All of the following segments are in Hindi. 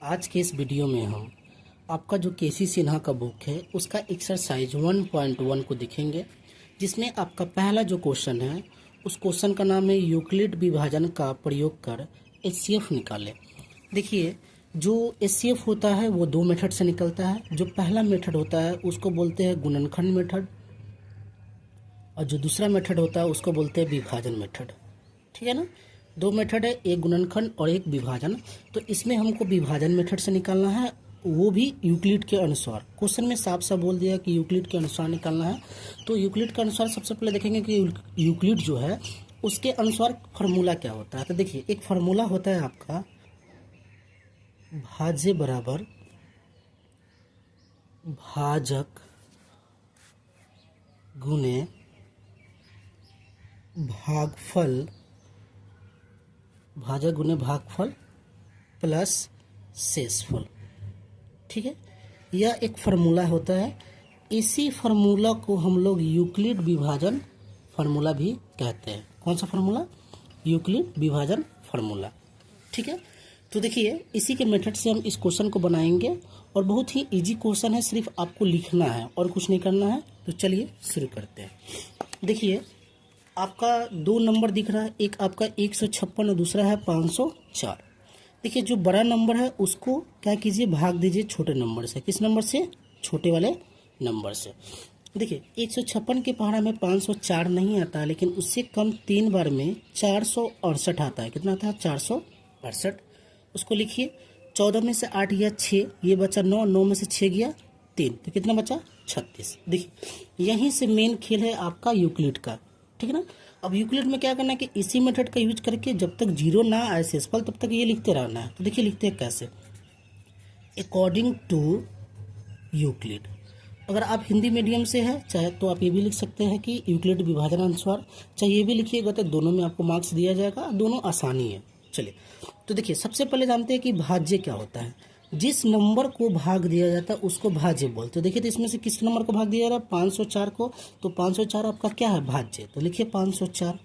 आज के इस वीडियो में हम आपका जो केसी सिन्हा का बुक है उसका एक्सरसाइज 1.1 को देखेंगे, जिसमें आपका पहला जो क्वेश्चन है उस क्वेश्चन का नाम है यूक्लिड विभाजन का प्रयोग कर एचसीएफ निकालें। देखिए, जो एचसीएफ होता है वो दो मेथड से निकलता है। जो पहला मेथड होता है उसको बोलते हैं गुणनखंड मेथड, और जो दूसरा मेथड होता है उसको बोलते हैं विभाजन मेथड। ठीक है ना, दो मेथड है, एक गुणनखंड और एक विभाजन। तो इसमें हमको विभाजन मेथड से निकालना है, वो भी यूक्लिड के अनुसार। क्वेश्चन में साफ साफ बोल दिया कि यूक्लिड के अनुसार निकालना है। तो यूक्लिड के अनुसार सबसे पहले देखेंगे कि यूक्लिड जो है उसके अनुसार फार्मूला क्या होता है। तो देखिए, एक फार्मूला होता है आपका भाज्य बराबर भाजक गुणे भागफल, भाजक गुणे भागफल प्लस शेषफल। ठीक है, यह एक फार्मूला होता है। इसी फार्मूला को हम लोग यूक्लिड विभाजन फार्मूला भी कहते हैं। कौन सा फार्मूला? यूक्लिड विभाजन फार्मूला। ठीक है, तो देखिए इसी के मेथड से हम इस क्वेश्चन को बनाएंगे, और बहुत ही इजी क्वेश्चन है, सिर्फ आपको लिखना है और कुछ नहीं करना है। तो चलिए शुरू करते हैं। देखिए, आपका दो नंबर दिख रहा है, एक आपका 156 और दूसरा है 504। देखिए, जो बड़ा नंबर है उसको क्या कीजिए, भाग दीजिए छोटे नंबर से। किस नंबर से? छोटे वाले नंबर से। देखिए, 156 के पहाड़ा में 504 नहीं आता है, लेकिन उससे कम 3 बार में 468 आता है। कितना आता है? 468। उसको लिखिए। 14 में से 8 गया 6, ये बचा 9, 9 में से 6 गया 3, तो कितना बचा? 36। देखिए, यहीं से मेन खेल है आपका यूक्लिड का। ठीक है ना। अब यूक्लिड में क्या करना है कि इसी मेथड का यूज करके जब तक जीरो ना आए शेषफल तब तक ये लिखते रहना है। तो देखिए लिखते हैं कैसे, अकॉर्डिंग टू यूक्लिड। अगर आप हिंदी मीडियम से है चाहे तो आप ये भी लिख सकते हैं कि यूक्लिड विभाजन अनुसार, चाहे ये भी लिखिएगा, तो दोनों में आपको मार्क्स दिया जाएगा, दोनों आसानी है। चलिए, तो देखिए सबसे पहले जानते हैं कि भाज्य क्या होता है। जिस नंबर को भाग दिया जाता है उसको भाज्य बोलते हैं। देखिए, तो इसमें से किस नंबर को भाग दिया जा रहा है? 504 को। तो 504 आपका क्या है? भाज्य। तो लिखिए 504।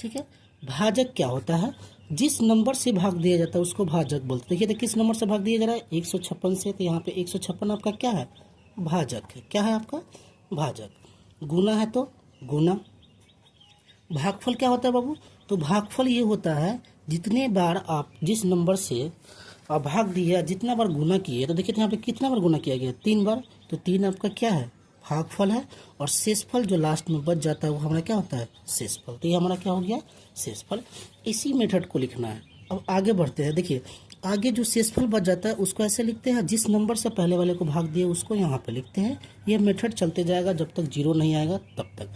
ठीक है, भाजक क्या होता है? जिस नंबर से भाग दिया जाता है उसको भाजक बोलते हैं। देखिए, तो किस नंबर से भाग दिया जा रहा है? 156 से। तो यहाँ पे 156 आपका क्या है? भाजक है। क्या है आपका? भाजक। गुना है तो गुना। भागफल क्या होता है बाबू? तो भागफल ये होता है जितने बार आप जिस नंबर से भाग दिया, जितना बार गुना किए। तो देखिए, तो यहाँ पे कितना बार गुना किया गया? 3 बार। तो 3 आपका क्या है? भागफल है। और शेषफल जो लास्ट में बच जाता है वो हमारा क्या होता है? शेषफल। तो ये हमारा क्या हो गया? शेषफल। इसी मेथड को लिखना है। अब आगे बढ़ते हैं। देखिए, आगे जो शेषफल बच जाता है उसको ऐसे लिखते हैं, जिस नंबर से पहले वाले को भाग दिए उसको यहाँ पे लिखते हैं। ये मेथड चलते जाएगा जब तक जीरो नहीं आएगा तब तक।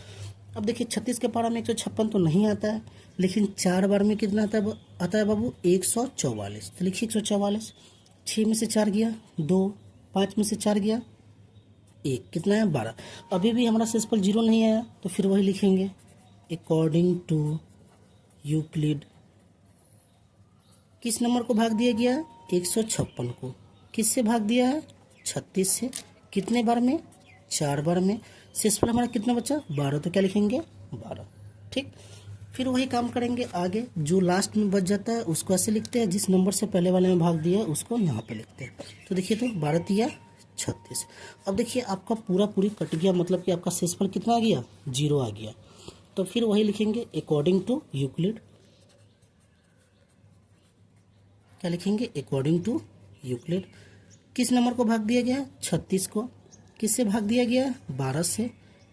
अब देखिए, 36 के पारा में 156 तो नहीं आता है, लेकिन 4 बार में कितना आता है बाबू? 144। तो लिखिए 144। 6 में से 4 गया 2, 5 में से 4 गया 1, कितना है? 12। अभी भी हमारा शेषफल जीरो नहीं आया, तो फिर वही लिखेंगे, अकॉर्डिंग टू यूक्लिड। किस नंबर को भाग दिया गया? 156 को। किससे भाग दिया है? 36 से। कितने बार में? 4 बार में। शेषफल हमारा कितना बचा? 12। तो क्या लिखेंगे? 12। ठीक, फिर वही काम करेंगे आगे। जो लास्ट में बच जाता है उसको ऐसे लिखते हैं, जिस नंबर से पहले वाले में भाग दिया उसको यहाँ पे लिखते हैं। तो देखिए, तो 12 या 36। अब देखिए, आपका पूरी कट गया, मतलब कि आपका शेषफल कितना आ गया? जीरो आ गया। तो फिर वही लिखेंगे, अकॉर्डिंग टू यूक्लिड। क्या लिखेंगे? According to Euclid. किस नंबर को भाग दिया गया? 36 को। किससे भाग दिया गया? 12 से।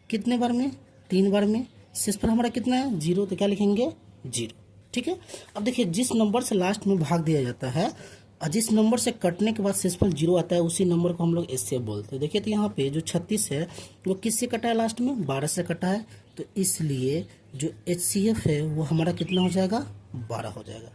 कितने बार में? 3 बार में। शेषफल हमारा कितना है? जीरो। तो क्या लिखेंगे? जीरो। ठीक है, अब देखिए, जिस नंबर से लास्ट में भाग दिया जाता है और जिस नंबर से कटने के बाद शेषफल जीरो आता है उसी नंबर को हम लोग एचसीएफ बोलते हैं। देखिए, तो यहाँ पे जो 36 है वो किससे कटा है? लास्ट में 12 से कटा है। तो इसलिए जो एचसीएफ है वो हमारा कितना हो जाएगा? 12 हो जाएगा।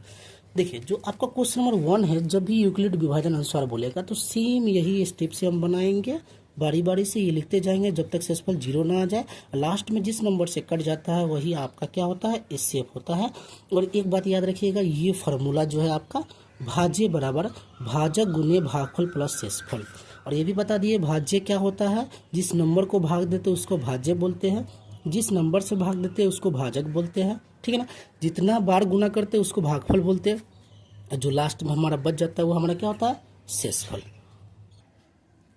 देखिए, जो आपका क्वेश्चन नंबर 1 है, जब भी यूक्लिड विभाजन अनुसार बोलेगा तो सेम यही स्टेप से हम बनाएंगे, बारी बारी से ये लिखते जाएंगे जब तक शेषफल जीरो ना आ जाए। लास्ट में जिस नंबर से कट जाता है वही आपका क्या होता है? एचसीएफ होता है। और एक बात याद रखिएगा, ये फार्मूला जो है आपका भाज्य बराबर भाजक गुने भागफल प्लस शेषफल। और ये भी बता दिए भाज्य क्या होता है, जिस नंबर को भाग देते उसको भाज्य बोलते हैं, जिस नंबर से भाग देते हैं उसको भाजक बोलते हैं। ठीक है ना, जितना बार गुना करते हैं उसको भागफल बोलते हैं। जो लास्ट में हमारा बच जाता है वो हमारा क्या होता है, शेषफल।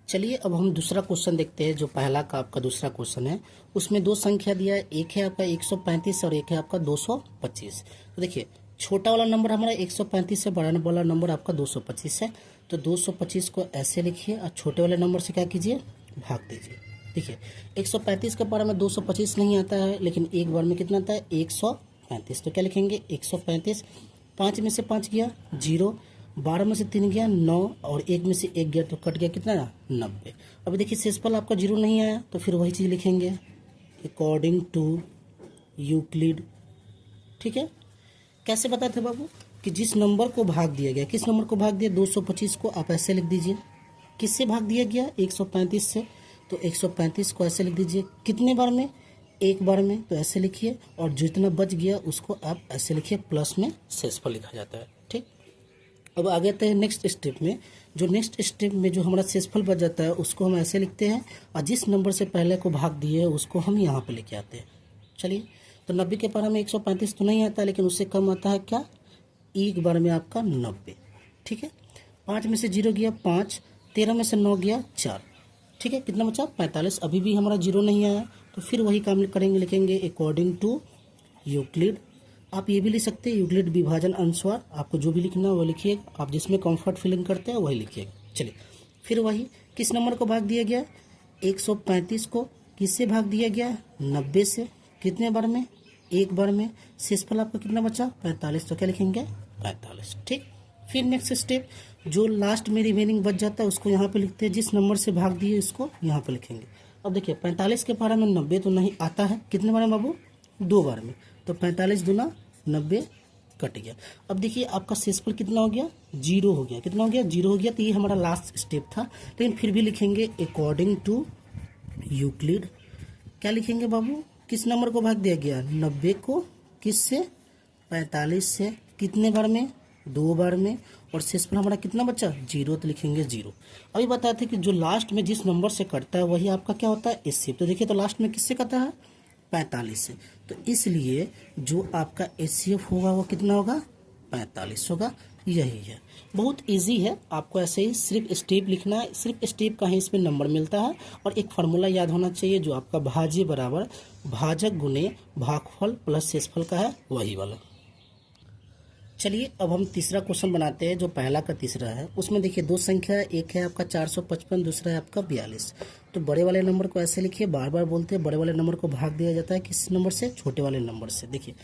चलिए अब हम दूसरा क्वेश्चन देखते हैं। जो पहला का आपका दूसरा क्वेश्चन है, उसमें दो संख्या दिया है, एक है आपका 135 और एक है आपका 225। तो देखिए छोटा वाला नंबर हमारा 135 से, बड़ा वाला नंबर आपका 225 है। तो 225 को ऐसे लिखिए और छोटे वाले नंबर से क्या कीजिए, भाग दीजिए। देखिए 135 के बारे में 225 नहीं आता है, लेकिन एक बार में कितना आता है, 135। तो क्या लिखेंगे, 135, 5 में से 5 गया 0, 12 में से 3 गया 9, और 1 में से 1 गया तो कट गया कितना, 90। अभी देखिए शेषफल आपका 0 नहीं आया, तो फिर वही चीज़ लिखेंगे अकॉर्डिंग टू यूक्लिड। ठीक है, कैसे बताते बाबू, कि जिस नंबर को भाग दिया गया, किस नंबर को भाग दिया, 225 को आप ऐसे लिख दीजिए। किससे भाग दिया गया, 135 से, तो 135 को ऐसे लिख दीजिए। कितने बार में, एक बार में, तो ऐसे लिखिए। और जितना बच गया उसको आप ऐसे लिखिए, प्लस में शेषफल लिखा जाता है। ठीक, अब आगे आते हैं नेक्स्ट स्टेप में। जो नेक्स्ट स्टेप में जो हमारा शेषफल बच जाता है उसको हम ऐसे लिखते हैं, और जिस नंबर से पहले को भाग दिए है उसको हम यहाँ पे लेके आते हैं। चलिए, तो 90 के पारा में 135 तो नहीं आता, लेकिन उससे कम आता है क्या, एक बार में आपका 90। ठीक है, 5 में से 0 गया 5, 13 में से 9 गया 4। ठीक है, कितना बचा, 45। अभी भी हमारा 0 नहीं आया, तो फिर वही काम करेंगे, लिखेंगे अकॉर्डिंग टू यूक्लिड। आप ये भी लिख सकते हैं यूक्लिड विभाजन अनुसार, आपको जो भी लिखना है वो लिखिए, आप जिसमें कंफर्ट फीलिंग करते हैं वही लिखिएगा। चलिए, फिर वही किस नंबर को भाग दिया गया, 135 को किससे भाग दिया गया, 90 से। कितने बार में, एक बार में। शेषफल आपका कितना बचा, 45। तो क्या लिखेंगे, 45। ठीक, फिर नेक्स्ट स्टेप, जो लास्ट में रिमेनिंग बच जाता है उसको यहाँ पे लिखते हैं, जिस नंबर से भाग दिए उसको यहाँ पे लिखेंगे। अब देखिए 45 के पारा में 90 तो नहीं आता है, कितने बार में बाबू, 2 बार में। तो 45 दूना 90 कट गया। अब देखिए आपका शेषफल कितना हो गया, 0 हो गया। कितना हो गया, 0 हो गया। तो ये हमारा लास्ट स्टेप था, लेकिन फिर भी लिखेंगे अकॉर्डिंग टू यूक्लिड। क्या लिखेंगे बाबू, किस नंबर को भाग दिया गया, 90 को किससे, 45 से। कितने बार में, 2 बार में। और शेषफल हमारा कितना बचा, 0, तो लिखेंगे 0। अभी बताते हैं कि जो लास्ट में जिस नंबर से कटता है वही आपका क्या होता है, एचसीएफ। तो देखिए, तो लास्ट में किससे कटा है, 45 से। तो इसलिए जो आपका एचसीएफ होगा वो कितना होगा, 45 होगा। यही है, बहुत इजी है। आपको ऐसे ही सिर्फ स्टेप लिखना है, सिर्फ स्टेप का ही इसमें नंबर मिलता है। और एक फार्मूला याद होना चाहिए, जो आपका भाज्य बराबर भाजक गुने भागफल प्लस शेषफल का है, वही वाला। चलिए अब हम तीसरा क्वेश्चन बनाते हैं। जो पहला का तीसरा है उसमें देखिए दो संख्या है, एक है आपका 455, दूसरा है आपका 42। तो बड़े वाले नंबर को ऐसे लिखिए, बार बार बोलते हैं बड़े वाले नंबर को भाग दिया जाता है किस नंबर से, छोटे वाले नंबर से। देखिए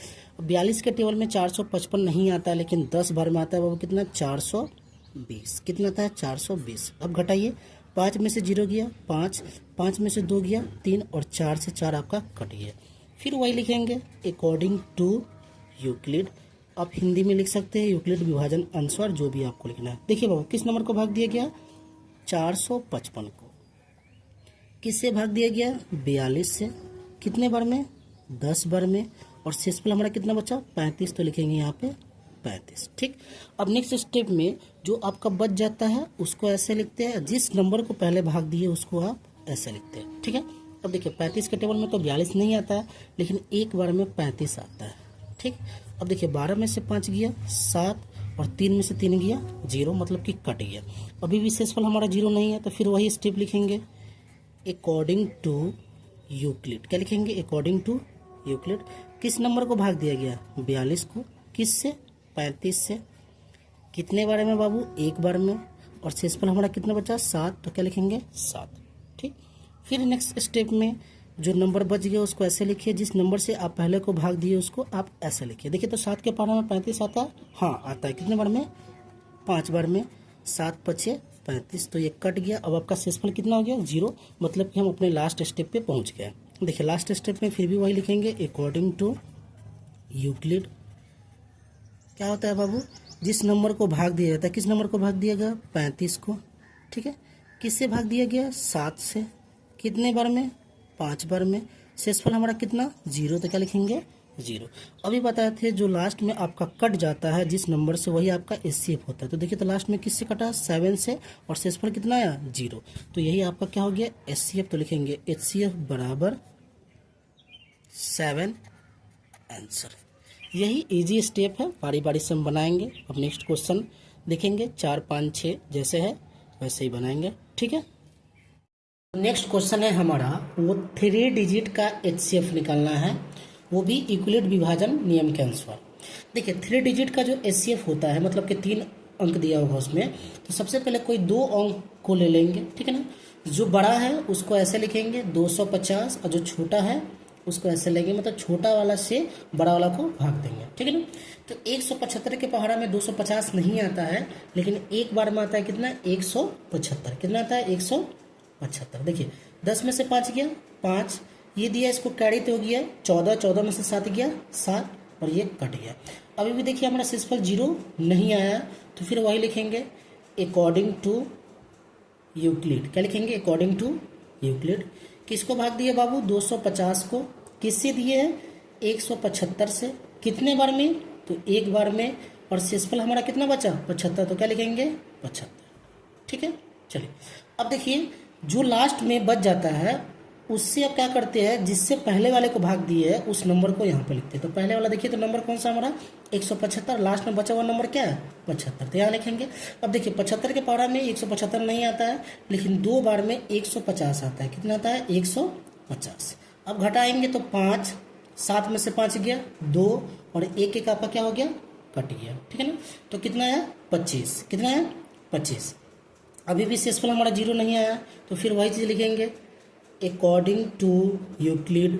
42 के टेबल में 455 नहीं आता है, लेकिन 10 बार में आता है वो कितना, 420। कितना आता है, 420। अब घटाइए, 5 में से 0 गया 5, 5 में से 2 गया 3, और 4 से 4 आपका कट गया। फिर वही लिखेंगे अकॉर्डिंग टू यूक्लिड। आप हिंदी में लिख सकते हैं यूक्लिड विभाजन अनुसार, जो भी आपको लिखना है। देखिए बाबू, किस नंबर को भाग दिया गया, 455 को। किससे भाग दिया गया, 42 से। कितने बार में, 10 बार में। और शेषफल हमारा कितना बचा, 35। तो लिखेंगे यहाँ पे 35। ठीक, अब नेक्स्ट स्टेप में जो आपका बच जाता है उसको ऐसे लिखते हैं, जिस नंबर को पहले भाग दिए उसको आप ऐसे लिखते हैं। ठीक है, अब देखिए 35 के टेबल में तो 42 नहीं आता है, लेकिन एक बार में 35 आता है। ठीक, अब देखिए 12 में से 5 गया 7, और 3 में से 3 गया 0, मतलब कि कट गया। अभी भी शेषफल हमारा 0 नहीं है, तो फिर वही स्टेप लिखेंगे अकॉर्डिंग टू यूक्लिड। क्या लिखेंगे, अकॉर्डिंग टू यूक्लिड। किस नंबर को भाग दिया गया, 42 को। किससे, 35 से। कितने बार में बाबू, एक बार में। और शेषफल हमारा कितना बचा, 7। तो क्या लिखेंगे, 7। ठीक, फिर नेक्स्ट स्टेप में जो नंबर बच गया उसको ऐसे लिखिए, जिस नंबर से आप पहले को भाग दिए उसको आप ऐसे लिखिए। देखिए तो 7 के पारा में 35 आता है, हाँ आता है। कितने बार में, 5 बार में। 7 पचे 35, तो ये कट गया। अब आपका शेषफल कितना हो गया, 0, मतलब कि हम अपने लास्ट स्टेप पे पहुंच गए। देखिए लास्ट स्टेप में फिर भी वही लिखेंगे अकॉर्डिंग टू यूक्लिड। क्या होता है बाबू, जिस नंबर को भाग दिया जाता है, किस नंबर को भाग दिया गया, 35 को। ठीक है, किससे भाग दिया गया, 7 से। कितने बार में, 5 बार में। शेषफल हमारा कितना, 0। तो क्या लिखेंगे, 0। अभी बताए थे जो लास्ट में आपका कट जाता है जिस नंबर से, वही आपका एचसीएफ होता है। तो देखिए तो लास्ट में किससे कटा, 7 से। और शेषफल कितना आया, 0। तो यही आपका क्या हो गया, एचसीएफ। तो लिखेंगे एचसीएफ बराबर 7 आंसर। यही इजी स्टेप है, बारी बारी से हम बनाएंगे। अब नेक्स्ट क्वेश्चन देखेंगे, 4 5 6 जैसे है वैसे ही बनाएंगे, ठीक है। नेक्स्ट क्वेश्चन है हमारा, वो 3 डिजिट का HCF निकालना है, वो भी यूक्लिड विभाजन नियम के अनुसार। देखिए 3 डिजिट का जो HCF होता है, मतलब कि 3 अंक दिया होगा उसमें, तो सबसे पहले कोई 2 अंक को ले लेंगे, ठीक है ना। जो बड़ा है उसको ऐसे लिखेंगे 250, और जो छोटा है उसको ऐसे लेंगे, मतलब छोटा वाला से बड़ा वाला को भाग देंगे, ठीक है ना। तो 175 के पहाड़ा में 250 नहीं आता है, लेकिन एक बार में आता है कितना, 175। कितना आता है, 175। देखिए 10 में से 5 गया 5, ये दिया, इसको कैरी तो हो गया 14, 14 में से 7 गया 7, और ये कट गया। अभी भी देखिए हमारा शेषफल 0 नहीं आया, तो फिर वही लिखेंगे अकॉर्डिंग टू यूक्लिड। क्या लिखेंगे, अकॉर्डिंग टू यूक्लिड। किसको भाग दिए बाबू, 250 को। किससे दिए हैं, 175 से। कितने बार में, तो एक बार में, और शेषफल हमारा कितना बचा, 75, तो क्या लिखेंगे 75, ठीक है। चलिए अब देखिए जो लास्ट में बच जाता है उससे अब क्या करते हैं, जिससे पहले वाले को भाग दिए है उस नंबर को यहाँ पे लिखते हैं। तो पहले वाला देखिए, तो नंबर कौन सा हमारा 175, लास्ट में बचा हुआ नंबर क्या है 75, तो यहाँ लिखेंगे। अब देखिए 75 के पहाड़ा में 175 नहीं आता है, लेकिन 2 बार में 150 आता है। कितना आता है, 150। अब घटाएंगे तो 5, 7 में से 5 गया 2, और एक एक आपका क्या हो गया, कट गया, ठीक है ना। तो कितना है 25, कितना है 25। अभी भी शेषफल हमारा 0 नहीं आया, तो फिर वही चीज़ लिखेंगे अकॉर्डिंग टू यूक्लिड।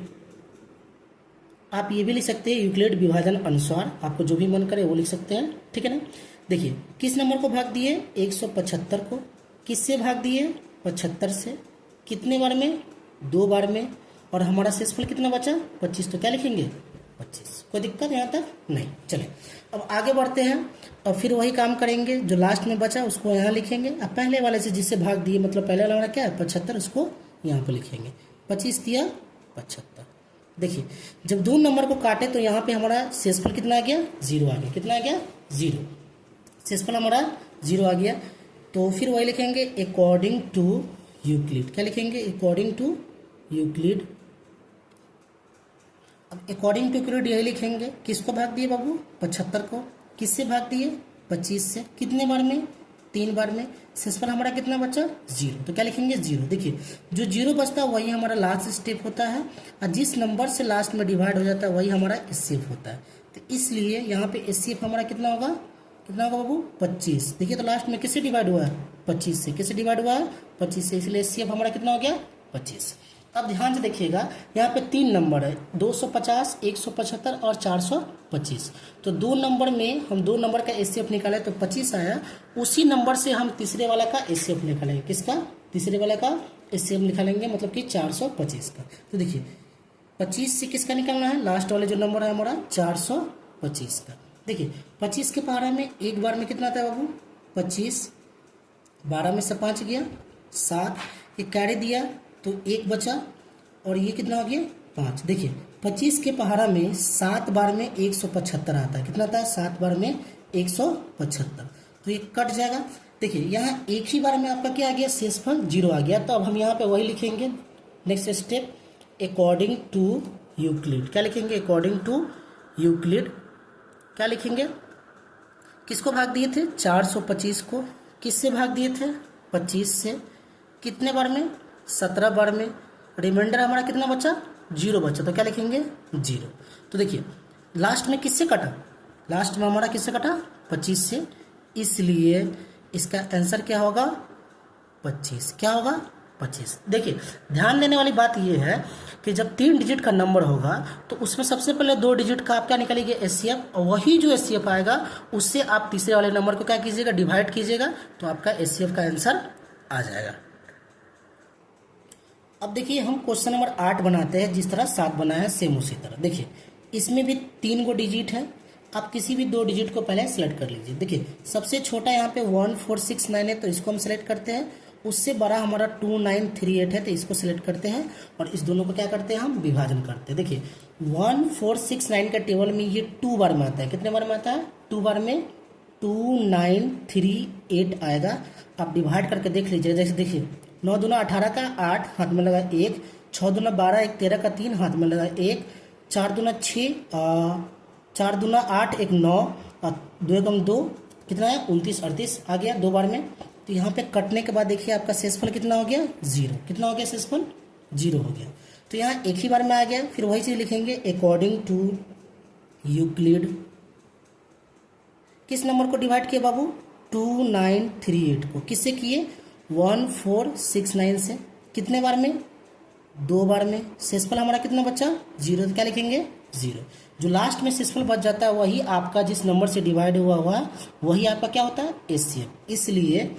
आप ये भी लिख सकते हैं यूक्लिड विभाजन अनुसार, आपको जो भी मन करे वो लिख सकते हैं, ठीक है ना। देखिए किस नंबर को भाग दिए, 175 को। किससे भाग दिए, 75 से। कितने बार में, 2 बार में, और हमारा शेषफल कितना बचा 25, तो क्या लिखेंगे 25। कोई दिक्कत यहाँ तक नहीं। चले अब आगे बढ़ते हैं, और फिर वही काम करेंगे, जो लास्ट में बचा उसको यहाँ लिखेंगे। अब पहले वाले से जिससे भाग दिए, मतलब पहले वाला हमारा क्या है 75, उसको यहाँ पे लिखेंगे। 25 दिया 75। देखिए जब 2 नंबर को काटे तो यहाँ पे हमारा शेषफल कितना आ गया, 0 आ गया। कितना आ गया, 0। शेषफल हमारा 0 आ गया, तो फिर वही लिखेंगे अकॉर्डिंग टू यूक्लिड। क्या लिखेंगे, अकॉर्डिंग टू यूक्लिड। अब अकॉर्डिंग टू यूक्लिड यही लिखेंगे। किसको भाग दिए बाबू, 75 को। किससे भाग दिए, 25 से। कितने बार में, 3 बार में। शेषफल हमारा कितना बचा, 0, तो क्या लिखेंगे 0। देखिए जो 0 बचता है वही हमारा लास्ट स्टेप होता है, और जिस नंबर से लास्ट में डिवाइड हो जाता है वही हमारा एचसीएफ होता है। तो इसलिए यहाँ पे एचसीएफ हमारा कितना होगा, कितना होगा बाबू, 25। देखिए तो लास्ट में किससे डिवाइड हुआ है, 25 से। किससे डिवाइड हुआ है, 25 से, इसलिए एचसीएफ हमारा कितना हो गया, 25। अब ध्यान से देखिएगा, यहाँ पे 3 नंबर है, 250, 175 और 425। तो 2 नंबर में हम 2 नंबर का एचसीएफ निकाले तो 25 आया। उसी नंबर से हम तीसरे वाला का एचसीएफ निकालेंगे। किसका, तीसरे वाला का एचसीएफ निकालेंगे, मतलब कि 425 का। तो देखिए 25 से किसका निकालना है, लास्ट वाले जो नंबर है हमारा 425 का। देखिए 25 के पारा में एक बार में कितना आता है बाबू, 25। 12 में से 5 गया 7, ये कैरी दिया तो 1 बचा, और ये कितना हो गया 5। देखिए 25 के पहाड़ा में 7 बार में 175 आता है। कितना आता है, 7 बार में 175, तो ये कट जाएगा। देखिए यहाँ एक ही बार में आपका क्या आ गया, शेषफल 0 आ गया। तो अब हम यहाँ पे वही लिखेंगे, next step according to Euclid. क्या लिखेंगे, अकॉर्डिंग टू यूक्लिड। क्या लिखेंगे, किसको भाग दिए थे, 425 को। किससे भाग दिए थे, 25 से। कितने बार में, 17 बार में। रिमाइंडर हमारा कितना बचा, 0 बचा, तो क्या लिखेंगे 0। तो देखिए लास्ट में किससे कटा, लास्ट में हमारा किससे कटा, 25 से, इसलिए इसका आंसर क्या होगा 25। क्या होगा 25। देखिए ध्यान देने वाली बात यह है कि जब 3 डिजिट का नंबर होगा तो उसमें सबसे पहले 2 डिजिट का आप क्या निकालिएगा, एचसीएफ, और वही जो एचसीएफ आएगा उससे आप तीसरे वाले नंबर को क्या कीजिएगा, डिवाइड कीजिएगा, तो आपका एचसीएफ का आंसर आ जाएगा। अब देखिए हम क्वेश्चन नंबर 8 बनाते हैं, जिस तरह 7 बना है सेम उसी तरह। देखिए इसमें भी 3 गो डिजिट है, आप किसी भी 2 डिजिट को पहले सेलेक्ट कर लीजिए। देखिए सबसे छोटा यहाँ पे 1469 है, तो इसको हम सेलेक्ट करते हैं। उससे बड़ा हमारा 2938 है, तो इसको सिलेक्ट करते हैं, और इस दोनों को क्या करते हैं, हम विभाजन करते हैं। देखिए 1469 का टेबल में ये 2 बार में आता है। कितने बार में आता है, 2 बार में 2938 आएगा। आप डिवाइड करके देख लीजिए, जैसे देखिए 9 दूना 18 का 8 हाथ में लगा 1, 6 दूना 12, 1 13 का 3 हाथ में लगा 1, 4 दूना 6 4 दूना 8, एक 9 और 2 एकम 2, कितना है 29 38 आ गया 2 बार में। तो यहाँ पे कटने के बाद देखिए आपका शेषफल कितना हो गया 0। कितना हो गया शेषफल 0 हो गया। तो यहाँ एक ही बार में आ गया। फिर वही चीज़ लिखेंगे अकॉर्डिंग टू यूक्लिड, किस नंबर को डिवाइड किए बाबू 2938 को, किससे किए 1469 से। कितने बार में 2 बार में। शेषफल हमारा कितना बचा 0। तो क्या लिखेंगे 0। जो लास्ट में शेषफल बच जाता है वही आपका जिस नंबर से डिवाइड हुआ है वही आपका क्या होता है एचसीएफ। इसलिए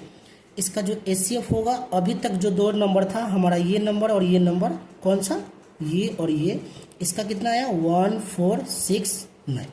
इसका जो एचसीएफ होगा, अभी तक जो 2 नंबर था हमारा, ये नंबर और ये नंबर, कौन सा ये और ये, इसका कितना आया 1469।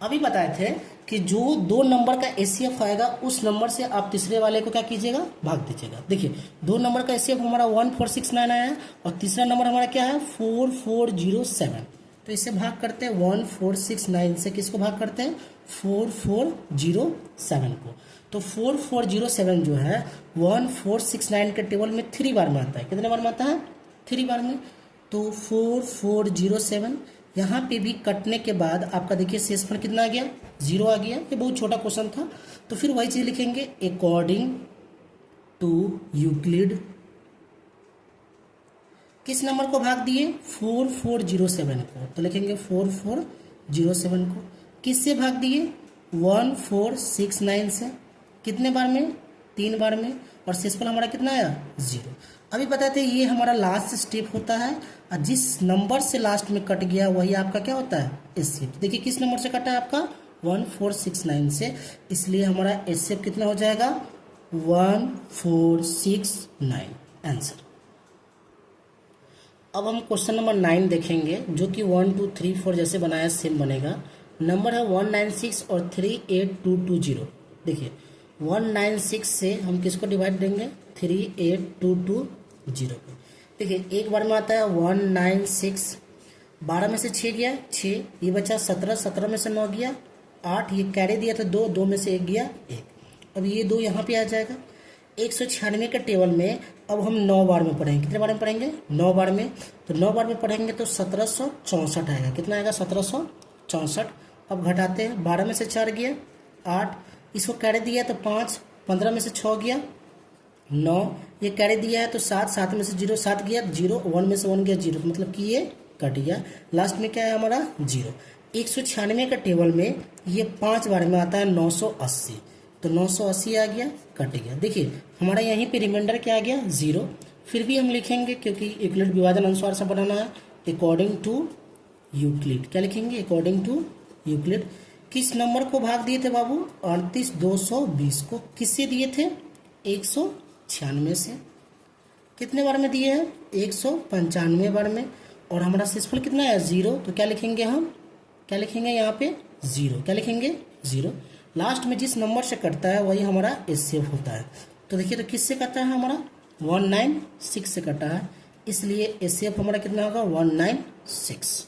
अभी बताए थे कि जो 2 नंबर का एचसीएफ आएगा उस नंबर से आप तीसरे वाले को क्या कीजिएगा भाग दीजिएगा। देखिए 2 नंबर का एचसीएफ हमारा 1469 आया है और तीसरा नंबर हमारा क्या है 4407। तो इससे भाग करते हैं 1469 से, किसको भाग करते हैं 4407 को। तो 4407 जो है 1469 के टेबल में 3 बार में आता है। कितने बार में आता है 3 बार में। तो 4407 यहाँ पे भी कटने के बाद आपका देखिए शेषफल कितना आ गया 0 आ गया। ये बहुत छोटा क्वेश्चन था। तो फिर वही चीज़ लिखेंगे अकॉर्डिंग टू यूक्लिड, किस नंबर को भाग दिए 4407 को। तो लिखेंगे 4407 को किससे भाग दिए 1469 से। कितने बार में 3 बार में। और शेषफल हमारा कितना आया 0। अभी बताते हैं ये हमारा लास्ट स्टेप होता है और जिस नंबर से लास्ट में कट गया वही आपका क्या होता है एचसीएफ। देखिए किस नंबर से कटा है आपका 1469 से, इसलिए हमारा एचसीएफ कितना हो जाएगा 1469 आंसर। अब हम क्वेश्चन नंबर 9 देखेंगे जो कि 1 2 3 4 जैसे बनाया सेम बनेगा। नंबर है 196 और 38220। देखिए 196 से हम किसको डिवाइड देंगे 38220 को। देखिए एक बार में आता है 196, 12 में से 6 गया 6, ये बचा 17, 17 में से 9 गया 8, ये कैरी दिया था 2, 2 में से 1 गया 1। अब ये 2 यहाँ पे आ जाएगा। 196 के टेबल में अब हम 9 बार में पढ़ेंगे। कितने बार में पढ़ेंगे 9 बार में। तो 9 बार में पढ़ेंगे तो 1764 आएगा। कितना आएगा 1764। अब घटाते हैं 12 में से 4 गया 8, इसको कैरी दिया तो 5, 15 में से 6 गया 9, ये कैरी दिया है तो 7, 7 में से 0 7 गया 0, 1 में से 1 गया 0, मतलब कि ये कट गया। लास्ट में क्या है हमारा 0। 196 का टेबल में ये 5 बार में आता है 980, तो 980 आ गया कट गया। देखिए हमारा यहीं पे रिमाइंडर क्या आ गया 0। फिर भी हम लिखेंगे क्योंकि यूक्लिड विभाजन अनुसार से बनाना है अकॉर्डिंग टू यूक्लिड। क्या लिखेंगे अकॉर्डिंग टू यूक्लिड। किस नंबर को भाग दिए थे बाबू 38220 को। किससे दिए थे 196 से। कितने बार में दिए हैं 195 बार में। और हमारा शेषफल कितना है 0, तो क्या लिखेंगे हम क्या लिखेंगे यहाँ पे 0। क्या लिखेंगे 0। लास्ट में जिस नंबर से कटता है वही हमारा एचसीएफ होता है। तो देखिए तो किससे कटा है हमारा 196 से कटा है, इसलिए एचसीएफ हमारा कितना होगा 196।